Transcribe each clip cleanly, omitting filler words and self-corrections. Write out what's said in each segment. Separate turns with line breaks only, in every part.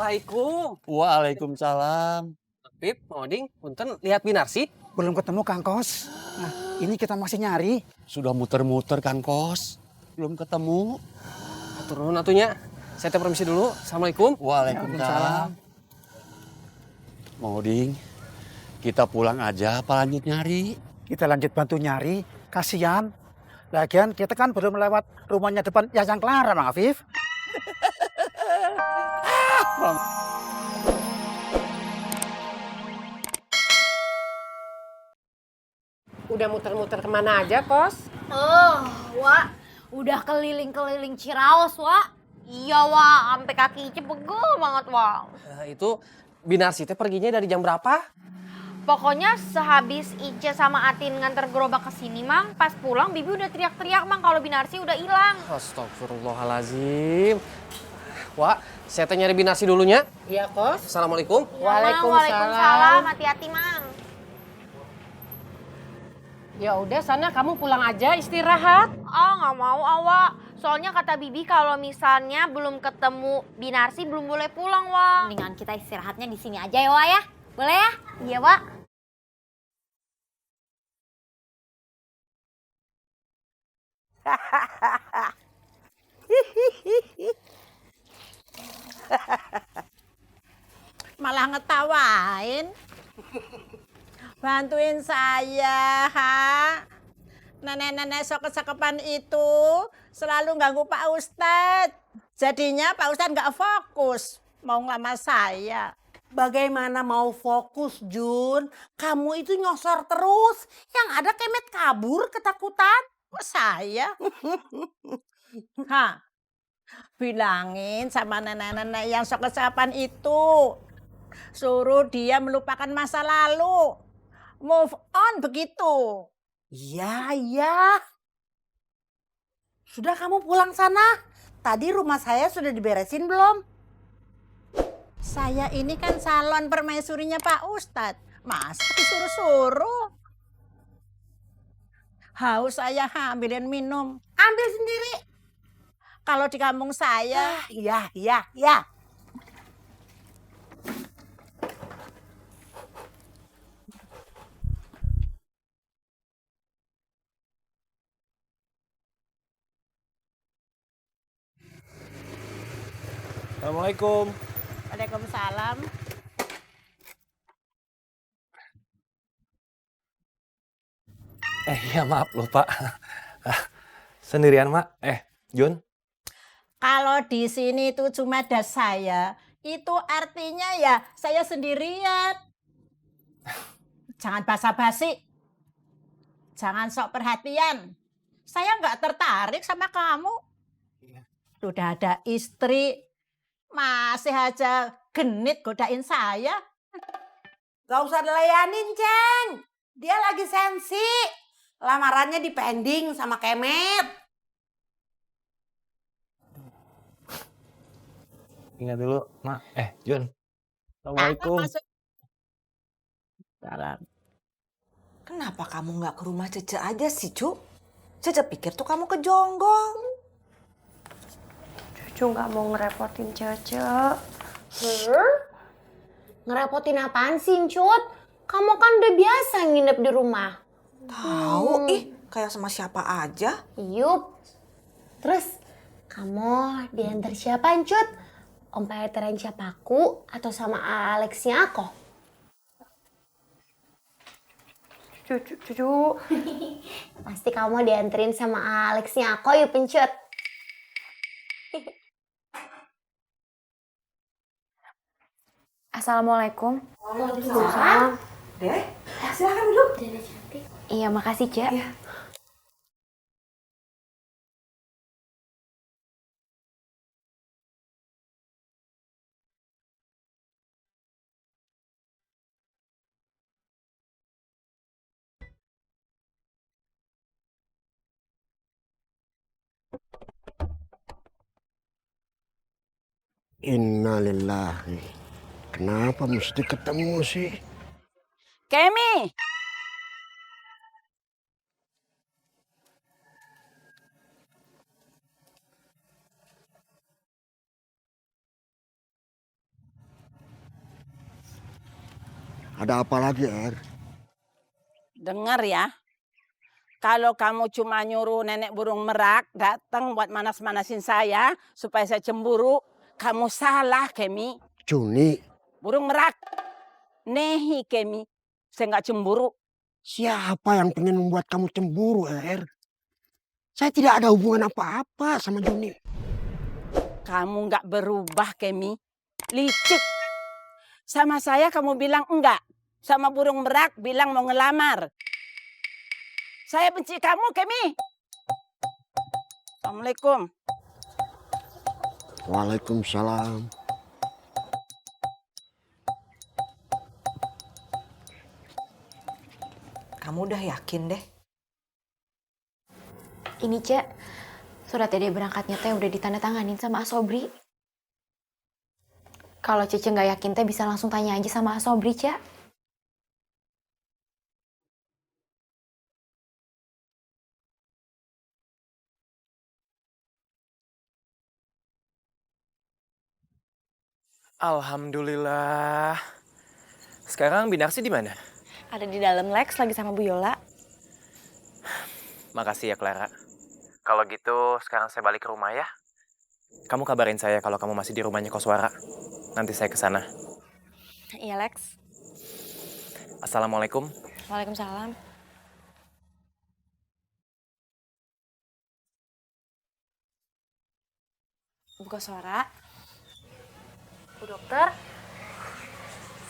Assalamualaikum.
Waalaikumsalam.
Pip, Oding, punten lihat Binarsi.
Belum ketemu Kang Kos. Nah, ini kita masih nyari.
Sudah muter-muter Kang Kos. Belum ketemu.
Turun atunya. Saya permisi dulu. Assalamualaikum.
Waalaikumsalam. Moding, kita pulang aja apa lanjut nyari?
Kita lanjut bantu nyari. Kasihan. Lagian kita kan baru melewat rumahnya depan Yayang Clara, Bang Afif.
Udah muter-muter kemana aja, Kos?
Wak, udah keliling-keliling Ciraos, Wak. Iya, Wak, sampai kaki Ice pegel banget, Wak.
Itu Binarsi teh perginya dari jam berapa?
Pokoknya sehabis Ice sama Atin nganter gerobak ke sini, Mang, pas pulang Bibi udah teriak-teriak, Mang, kalau Binarsi udah hilang.
Astagfirullahalazim. Wak, saya teh nyari Binarsi dulunya.
Iya, Kos.
Assalamualaikum.
Ya, Mang, Waalaikumsalam, hati-hati, Mang.
Ya udah sana kamu pulang aja istirahat.
Nggak mau, Wak. Soalnya kata Bibi kalau misalnya belum ketemu Binarsi belum boleh pulang, Wak. Mendingan kita istirahatnya di sini aja ya, Wak ya. Boleh ya? Iya, Wak.
Malah ngetawain. Bantuin saya, ha. Nenek-nenek sok-sokepan itu selalu ganggu Pak Ustadz. Jadinya Pak Ustadz nggak fokus mau ngelamar saya.
Bagaimana mau fokus, Jun? Kamu itu nyosor terus. Yang ada Kemet kabur ketakutan.
Kok saya? Hah? Bilangin sama nenek-nenek yang sok-sokepan itu. Suruh dia melupakan masa lalu. Move on begitu.
Iya, iya. Sudah kamu pulang sana. Tadi rumah saya sudah diberesin belum?
Saya ini kan salon permaisurinya Pak Ustadz. Masa disuruh-suruh? Haus saya ambilin minum.
Ambil sendiri.
Kalau di kampung saya.
Iya, iya, iya.
Assalamualaikum.
Waalaikumsalam.
Iya maaf lupa. Sendirian mak. Jun.
Kalau di sini itu cuma ada saya, itu artinya ya saya sendirian. Jangan basa-basi. Jangan sok perhatian. Saya nggak tertarik sama kamu. Sudah ada istri, masih aja genit godain saya.
Gak usah dilayanin, Ceng. Dia lagi sensi. Lamarannya dipending sama Kemet.
Ingat dulu mak. Jun.
Assalamualaikum.
Salam.
Kenapa kamu nggak ke rumah Cece aja sih, Cu? Cece pikir tuh kamu ke Jonggong.
Cucu nggak mau ngerepotin Cece.
Ngerepotin apaan sih, Cut? Kamu kan udah biasa nginep di rumah.
Tahu, kayak sama siapa aja.
Yup. Terus, kamu diantar siapa, Cut? Om Peteran siapaku atau sama Alexnya aku?
Cucu.
Pasti kamu dianterin sama Alexnya aku, yuk Pencut.
Assalamualaikum.
Waalaikumsalam.
Deh, silakan duduk.
Dede cantik.
Iya, makasih, Cek.
Iya.
Innalillahi. Kenapa mesti ketemu sih?
Kemi.
Ada apa lagi, Er?
Dengar ya, kalau kamu cuma nyuruh nenek burung merak datang buat manas-manasin saya supaya saya cemburu, kamu salah, Kemi.
Juni,
Burung merak, nehi, Kemi. Saya nggak cemburu.
siapa yang pengen membuat kamu cemburu, Er? Saya tidak ada hubungan apa-apa sama Juni.
Kamu nggak berubah, Kemi. Licik. Sama saya kamu bilang enggak. Sama burung merak bilang mau ngelamar. Saya benci kamu, Kemi. Assalamualaikum.
Waalaikumsalam.
Kamu udah yakin deh?
Ini, Cek, surat Dede berangkatnya teh udah ditandatanganin sama Asobri. Kalau Cece nggak yakin teh bisa langsung tanya aja sama Asobri, Cek.
Alhamdulillah. Sekarang Binarsi di mana?
Ada di dalam Lex lagi sama Bu Yola.
Makasih ya Clara. Kalau gitu sekarang saya balik ke rumah ya. Kamu kabarin saya kalau kamu masih di rumahnya Koswara. Nanti saya ke sana.
Iya, Lex.
Assalamualaikum.
Waalaikumsalam. Bu Koswara. Bu dokter.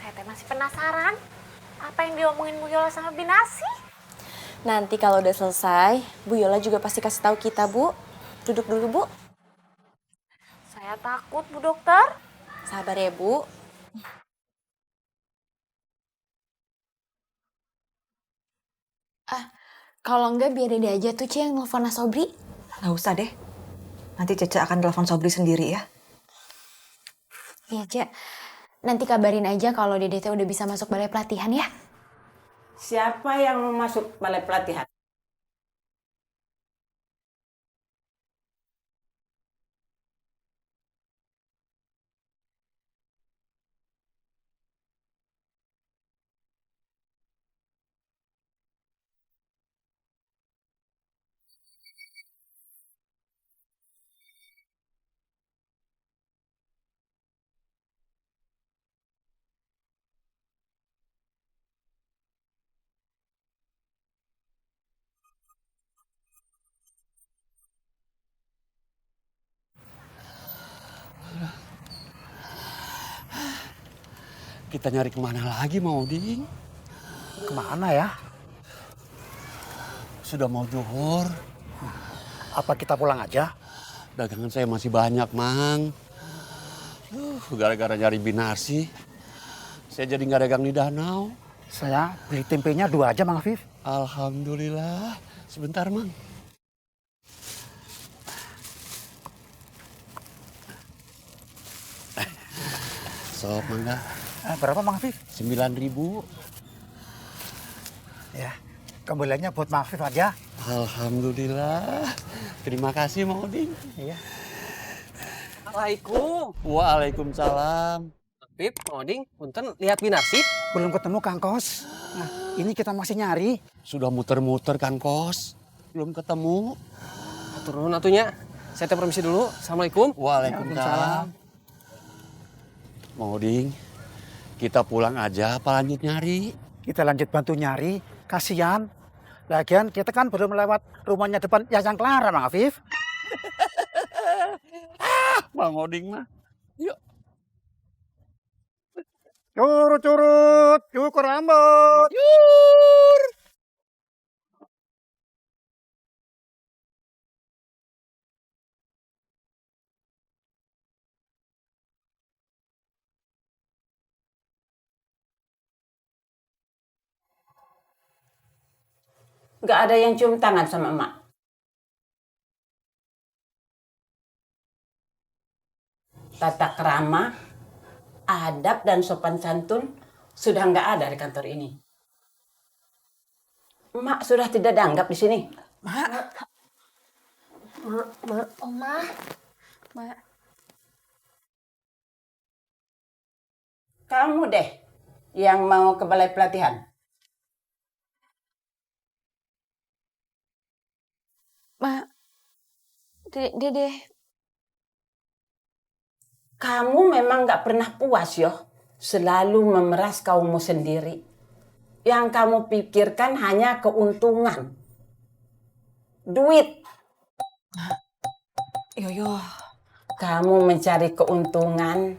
Saya teh masih penasaran. Apa yang diomongin Bu Yola sama Binasi? Nanti kalau udah selesai, Bu Yola juga pasti kasih tahu kita, Bu. Duduk dulu, Bu. Saya takut, Bu dokter. Sabar ya, Bu. Kalau enggak biar Dede aja tuh, Ci, yang nelfon Asobri.
Nggak usah deh. Nanti Cece akan telepon Sobri sendiri ya.
Iya, Cek. Nanti kabarin aja kalau Dede teh udah bisa masuk balai pelatihan ya.
Siapa yang mau masuk balai pelatihan?
Kita nyari kemana lagi, Mauding?
Kemana ya?
Sudah mau zuhur.
Apa kita pulang aja?
Dagangan saya masih banyak, Mang. Gara-gara nyari Binarsi, saya jadi nggak dagang di danau.
Saya beli tempenya 2 aja, Mang Afif.
Alhamdulillah. Sebentar, Mang. Sok, Mangga.
Berapa, Mang Afif?
9.000.
Ya, kembaliannya buat Mang Afif aja.
Alhamdulillah. Terima kasih, Mauding.
Iya.
Assalamualaikum.
Waalaikumsalam.
Pip, Oding, punten lihat Binarsi.
Belum ketemu Kang Kos. Nah, ini kita masih nyari.
Sudah muter-muter, Kang Kos. Belum ketemu.
Turun atunya. Saya teh permisi dulu. Assalamualaikum.
Waalaikumsalam. Mauding, kita pulang aja apa lanjut nyari?
Kita lanjut bantu nyari. Kasihan. Lagian kita kan baru melewat rumahnya depan Yayang Clara, Mang Afif.
Bang Oding mah. Yuk.
Curut-curut, cukur rambut.
Yur.
Nggak ada yang cium tangan sama emak. Tata krama, adab dan sopan santun sudah nggak ada di kantor ini. Emak sudah tidak dianggap di sini.
Oma. Mak.
Kamu deh yang mau ke balai pelatihan?
Ma, Dede.
Kamu memang gak pernah puas, yo. Selalu memeras kaummu sendiri. Yang kamu pikirkan hanya keuntungan. Duit.
Yoyo.
Kamu mencari keuntungan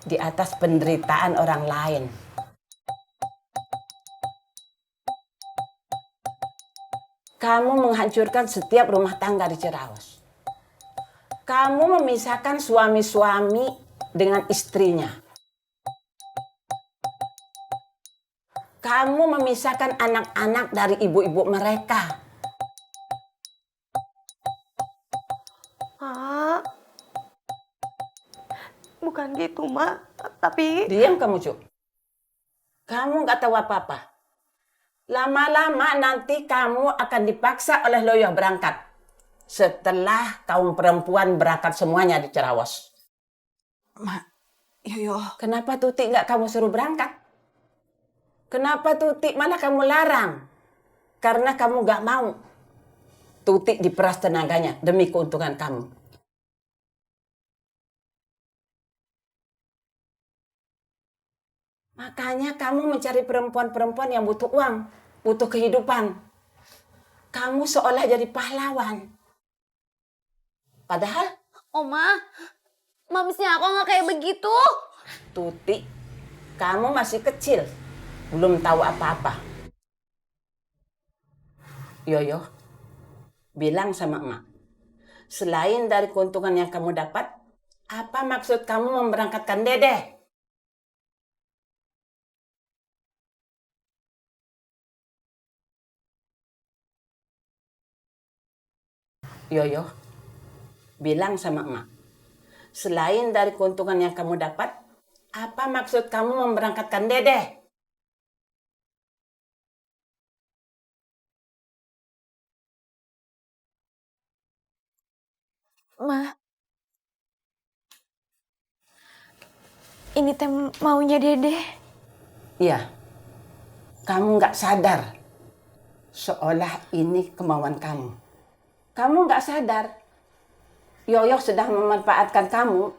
di atas penderitaan orang lain. Kamu menghancurkan setiap rumah tangga di Ciraos. Kamu memisahkan suami-suami dengan istrinya. Kamu memisahkan anak-anak dari ibu-ibu mereka.
Mak, bukan gitu, Mak. Tapi...
Diam kamu, Cuk. Kamu nggak tahu apa-apa. Lama-lama nanti kamu akan dipaksa oleh Loyo berangkat. Setelah kaum perempuan berangkat semuanya di Ciraos.
Mak, Yoyo.
Kenapa Tuti nggak kamu suruh berangkat? Kenapa Tuti malah kamu larang? Karena kamu nggak mau. Tuti diperas tenaganya demi keuntungan kamu. Makanya kamu mencari perempuan-perempuan yang butuh uang, butuh kehidupan. Kamu seolah jadi pahlawan. Padahal,
Oma, mamisnya aku nggak kayak begitu.
Tuti, kamu masih kecil, belum tahu apa-apa. Yoyo, bilang sama emak, selain dari keuntungan yang kamu dapat, apa maksud kamu memberangkatkan Dede? Yoyo, bilang sama emak, selain dari keuntungan yang kamu dapat, apa maksud kamu memberangkatkan Dede?
Ma, ini teh maunya Dede.
Iya, kamu nggak sadar, seolah ini kemauan kamu. Kamu nggak sadar, Yoyo sedang memanfaatkan kamu.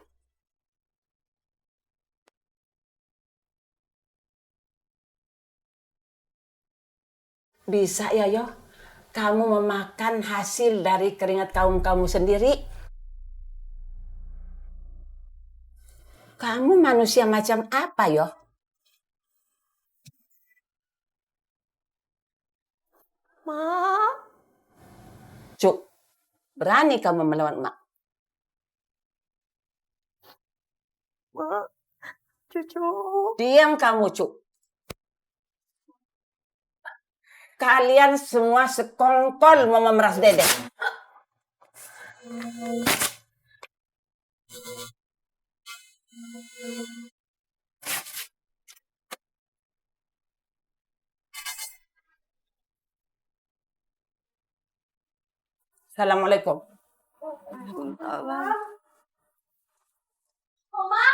Bisa ya, Yoyo, kamu memakan hasil dari keringat kaum kamu sendiri. Kamu manusia macam apa, Yo?
Ma.
Cuk, berani kamu melawan emak?
Ma, cucu.
Diam kamu, Cuk. Kalian semua sekongkol mau memeras Dede. Assalamualaikum.
Oma.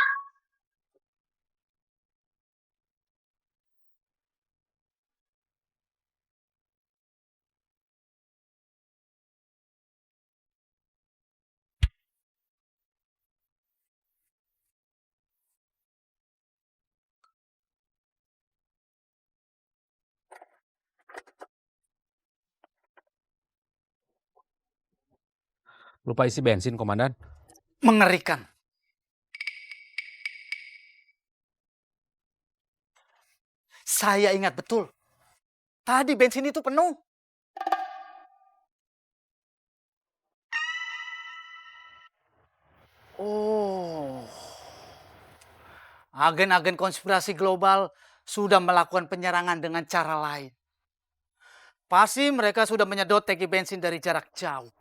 Lupa isi bensin, Komandan.
Mengerikan. Saya ingat betul. Tadi bensin itu penuh. Oh. Agen-agen konspirasi global sudah melakukan penyerangan dengan cara lain. Pasti mereka sudah menyedot tangki bensin dari jarak jauh.